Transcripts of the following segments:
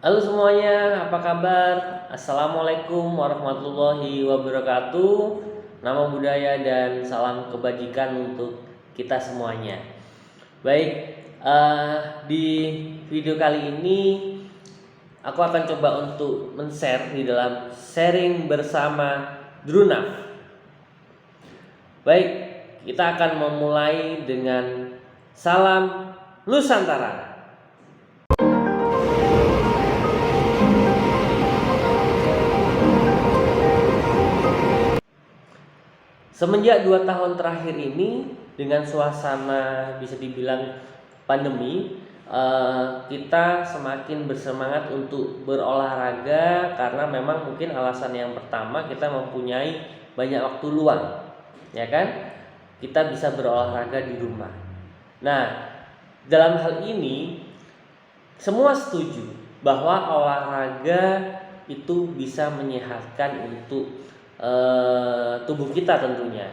Halo semuanya, apa kabar? Assalamualaikum warahmatullahi wabarakatuh. Nama budaya dan salam kebajikan untuk kita semuanya. Baik, di video kali ini aku akan coba untuk men-share di dalam sharing bersama Drunaf. Baik, kita akan memulai dengan salam Nusantara. Semenjak 2 tahun terakhir ini dengan suasana bisa dibilang pandemi, kita semakin bersemangat untuk berolahraga karena memang mungkin alasan yang pertama kita mempunyai banyak waktu luang, ya kan? Kita bisa berolahraga di rumah. Nah, dalam hal ini semua setuju bahwa olahraga itu bisa menyehatkan untuk tubuh kita tentunya.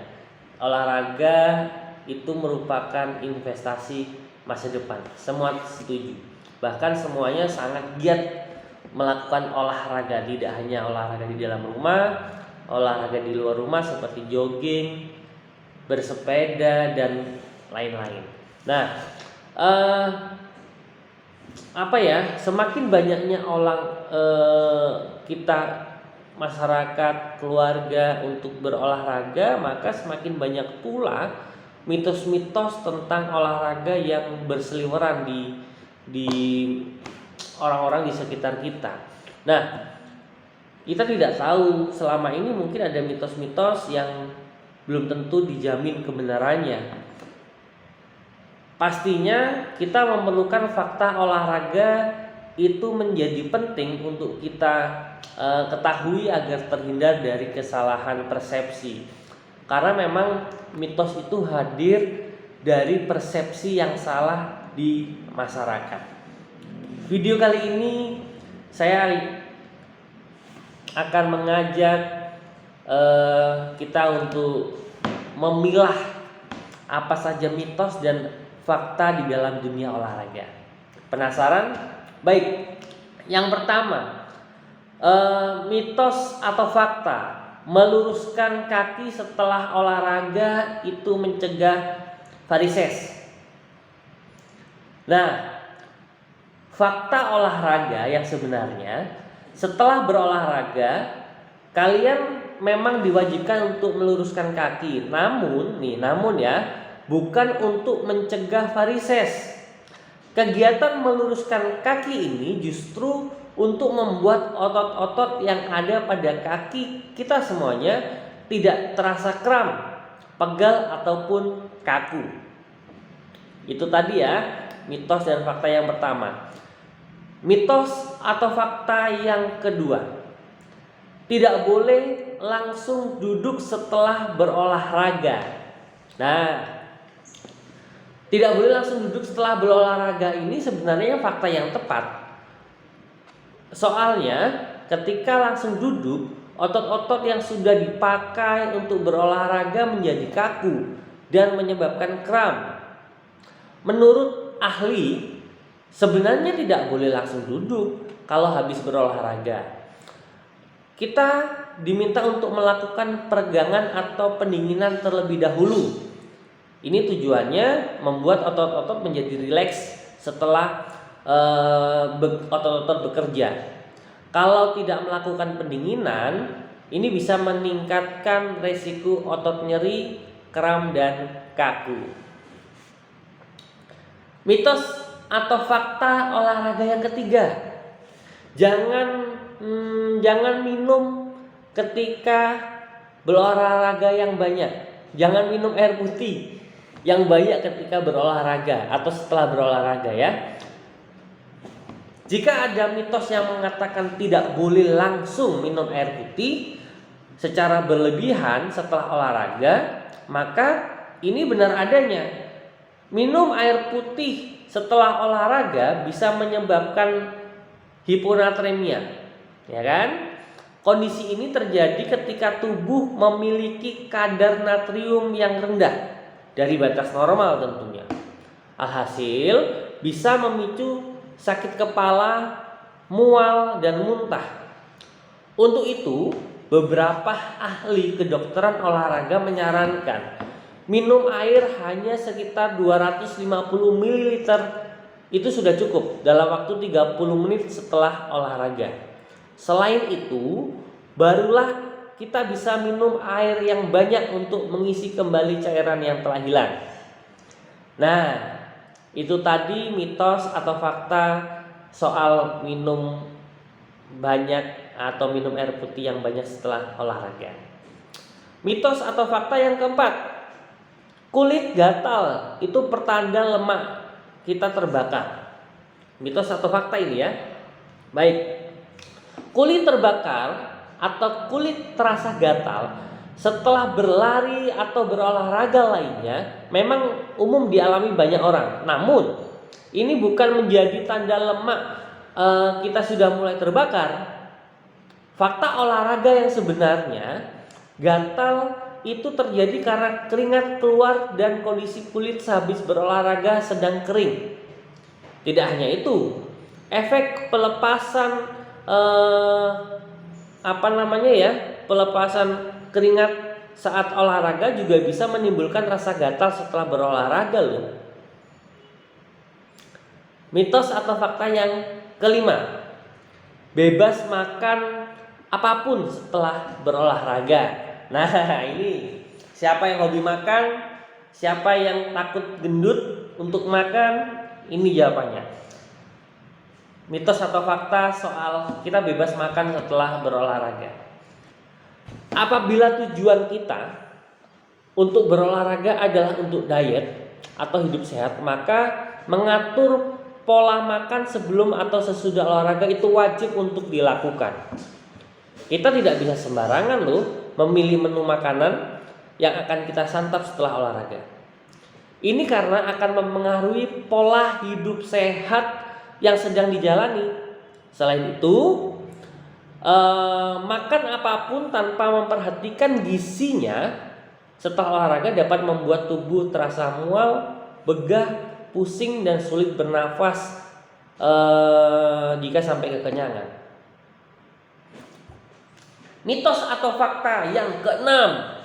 Olahraga itu merupakan investasi masa depan. Semua setuju. Bahkan semuanya sangat giat melakukan olahraga, tidak hanya olahraga di dalam rumah, olahraga di luar rumah seperti jogging, bersepeda dan lain-lain. Nah, semakin banyaknya kita masyarakat, keluarga untuk berolahraga, maka semakin banyak pula mitos-mitos tentang olahraga yang berseliweran di orang-orang di sekitar kita. Nah, kita tidak tahu selama ini mungkin ada mitos-mitos yang belum tentu dijamin kebenarannya. Pastinya kita memerlukan fakta olahraga itu menjadi penting untuk kita ketahui agar terhindar dari kesalahan persepsi. Karena memang mitos itu hadir dari persepsi yang salah di masyarakat. Video kali ini saya akan mengajak kita untuk memilah apa saja mitos dan fakta di dalam dunia olahraga. Penasaran? Baik, yang pertama, mitos atau fakta meluruskan kaki setelah olahraga itu mencegah varises. Nah, fakta olahraga yang sebenarnya setelah berolahraga kalian memang diwajibkan untuk meluruskan kaki. Namun bukan untuk mencegah varises. Kegiatan meluruskan kaki ini justru untuk membuat otot-otot yang ada pada kaki kita semuanya tidak terasa kram, pegal ataupun kaku. Itu tadi ya, mitos dan fakta yang pertama. Mitos atau fakta yang kedua, tidak boleh langsung duduk setelah berolahraga. Nah, tidak boleh langsung duduk setelah berolahraga ini sebenarnya fakta yang tepat. Soalnya ketika langsung duduk, otot-otot yang sudah dipakai untuk berolahraga menjadi kaku dan menyebabkan kram. Menurut ahli, sebenarnya tidak boleh langsung duduk kalau habis berolahraga. Kita diminta untuk melakukan peregangan atau pendinginan terlebih dahulu. Ini tujuannya membuat otot-otot menjadi rileks setelah otot-otot bekerja. Kalau tidak melakukan pendinginan, ini bisa meningkatkan resiko otot nyeri, kram dan kaku. Mitos atau fakta olahraga yang ketiga, jangan minum ketika berolahraga yang banyak. Jangan minum air putih yang banyak ketika berolahraga atau setelah berolahraga ya. Jika ada mitos yang mengatakan tidak boleh langsung minum air putih secara berlebihan setelah olahraga, maka ini benar adanya. Minum air putih setelah olahraga bisa menyebabkan hiponatremia, ya kan? Kondisi ini terjadi ketika tubuh memiliki kadar natrium yang rendah dari batas normal tentunya. Alhasil bisa memicu sakit kepala, mual, dan muntah. Untuk itu, beberapa ahli kedokteran olahraga menyarankan minum air hanya sekitar 250 ml, itu sudah cukup dalam waktu 30 menit setelah olahraga. Selain itu, barulah kita bisa minum air yang banyak untuk mengisi kembali cairan yang telah hilang. Nah, itu tadi mitos atau fakta soal minum banyak atau minum air putih yang banyak setelah olahraga. Mitos atau fakta yang keempat, kulit gatal itu pertanda lemak kita terbakar. Mitos atau fakta ini ya. Baik, kulit terbakar atau kulit terasa gatal setelah berlari atau berolahraga lainnya memang umum dialami banyak orang. Namun ini bukan menjadi tanda lemak kita sudah mulai terbakar. Fakta olahraga yang sebenarnya, gatal itu terjadi karena keringat keluar dan kondisi kulit sehabis berolahraga sedang kering. Tidak hanya itu, efek pelepasan pelepasan keringat saat olahraga juga bisa menimbulkan rasa gatal setelah berolahraga loh. Mitos atau fakta yang kelima, bebas makan apapun setelah berolahraga. Nah, ini siapa yang hobi makan, siapa yang takut gendut untuk makan, ini jawabannya. Mitos atau fakta soal kita bebas makan setelah berolahraga. Apabila tujuan kita untuk berolahraga adalah untuk diet atau hidup sehat, maka mengatur pola makan sebelum atau sesudah olahraga itu wajib untuk dilakukan. Kita tidak bisa sembarangan loh memilih menu makanan yang akan kita santap setelah olahraga. Ini karena akan mempengaruhi pola hidup sehat yang sedang dijalani. Selain itu, makan apapun tanpa memperhatikan gizinya setelah olahraga dapat membuat tubuh terasa mual, begah, pusing, dan sulit bernafas jika sampai kekenyangan. Mitos atau fakta yang keenam,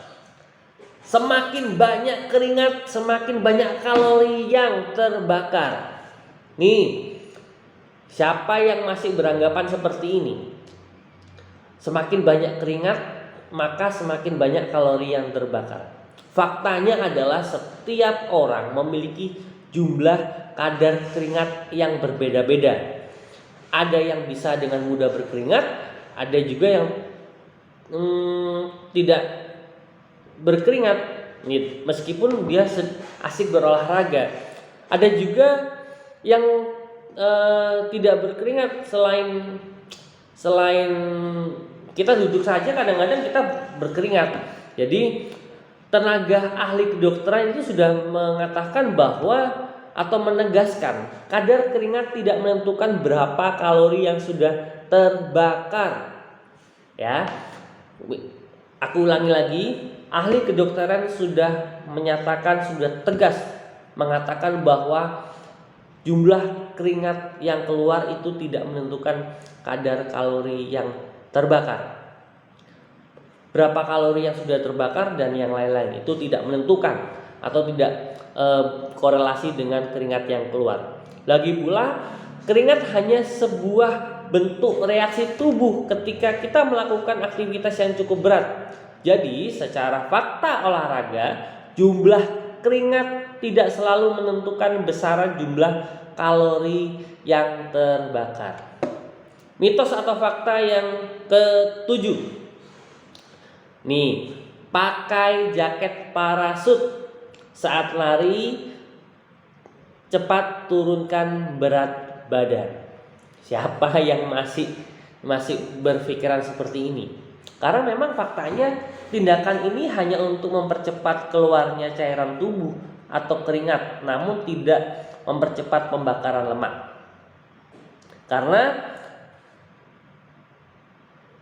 semakin banyak keringat, semakin banyak kalori yang terbakar. Nih, siapa yang masih beranggapan seperti ini? Semakin banyak keringat, maka semakin banyak kalori yang terbakar. Faktanya adalah setiap orang memiliki jumlah kadar keringat yang berbeda-beda. Ada yang bisa dengan mudah berkeringat, ada juga yang tidak berkeringat meskipun dia asik berolahraga. Ada juga yang tidak berkeringat. Selain kita duduk saja kadang-kadang kita berkeringat. Jadi tenaga ahli kedokteran itu sudah mengatakan bahwa atau menegaskan kadar keringat tidak menentukan berapa kalori yang sudah terbakar. Ya, aku ulangi lagi, ahli kedokteran sudah menyatakan, sudah tegas mengatakan bahwa jumlah keringat yang keluar itu tidak menentukan kadar kalori yang terbakar. Berapa kalori yang sudah terbakar dan yang lain-lain itu tidak menentukan atau tidak korelasi dengan keringat yang keluar. Lagi pula, keringat hanya sebuah bentuk reaksi tubuh ketika kita melakukan aktivitas yang cukup berat. Jadi, secara fakta olahraga, jumlah keringat tidak selalu menentukan besaran jumlah kalori yang terbakar. Mitos atau fakta yang ketujuh. Nih, pakai jaket parasut saat lari, cepat turunkan berat badan. Siapa yang masih berpikiran seperti ini? Karena memang faktanya tindakan ini hanya untuk mempercepat keluarnya cairan tubuh atau keringat, namun tidak mempercepat pembakaran lemak. Karena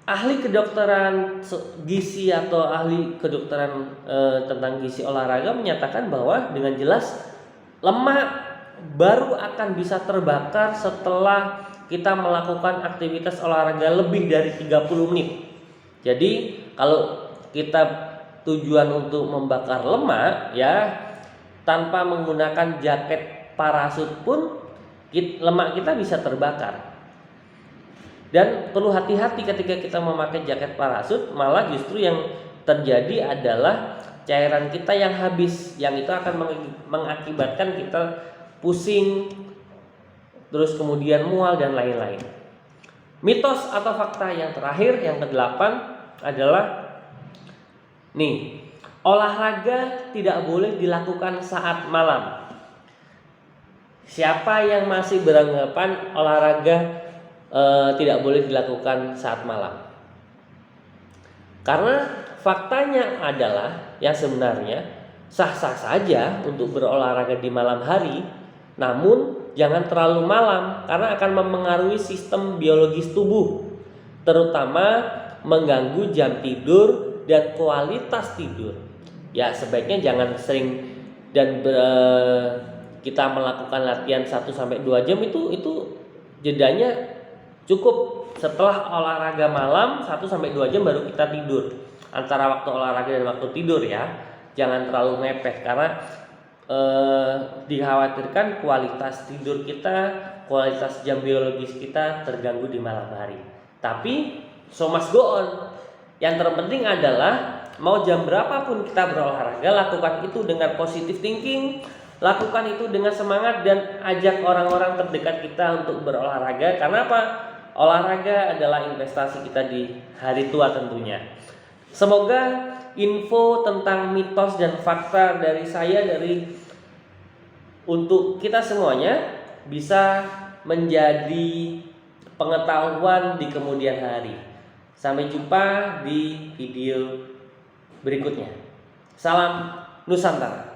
ahli kedokteran gizi atau ahli kedokteran tentang gizi olahraga menyatakan bahwa dengan jelas lemak baru akan bisa terbakar setelah kita melakukan aktivitas olahraga lebih dari 30 menit. Jadi kalau kita tujuan untuk membakar lemak ya, tanpa menggunakan jaket parasut pun lemak kita bisa terbakar. Dan perlu hati-hati ketika kita memakai jaket parasut, malah justru yang terjadi adalah cairan kita yang habis, yang itu akan mengakibatkan kita pusing, terus kemudian mual dan lain-lain. Mitos atau fakta yang terakhir, yang ke-8 adalah nih, olahraga tidak boleh dilakukan saat malam. Siapa yang masih beranggapan olahraga tidak boleh dilakukan saat malam? Karena faktanya adalah yang sebenarnya sah-sah saja untuk berolahraga di malam hari, namun jangan terlalu malam karena akan mempengaruhi sistem biologis tubuh, terutama mengganggu jam tidur dan kualitas tidur. Ya, sebaiknya jangan sering dan kita melakukan latihan 1-2 jam itu jedanya cukup. Setelah olahraga malam 1-2 jam baru kita tidur. Antara waktu olahraga dan waktu tidur ya. Jangan terlalu mepet karena dikhawatirkan kualitas tidur kita, kualitas jam biologis kita terganggu di malam hari. Tapi so must go on. Yang terpenting adalah mau jam berapapun kita berolahraga, lakukan itu dengan positive thinking, lakukan itu dengan semangat dan ajak orang-orang terdekat kita untuk berolahraga. Karena apa? Olahraga adalah investasi kita di hari tua tentunya. Semoga info tentang mitos dan fakta dari saya untuk kita semuanya bisa menjadi pengetahuan di kemudian hari. Sampai jumpa di video berikutnya. Salam Nusantara.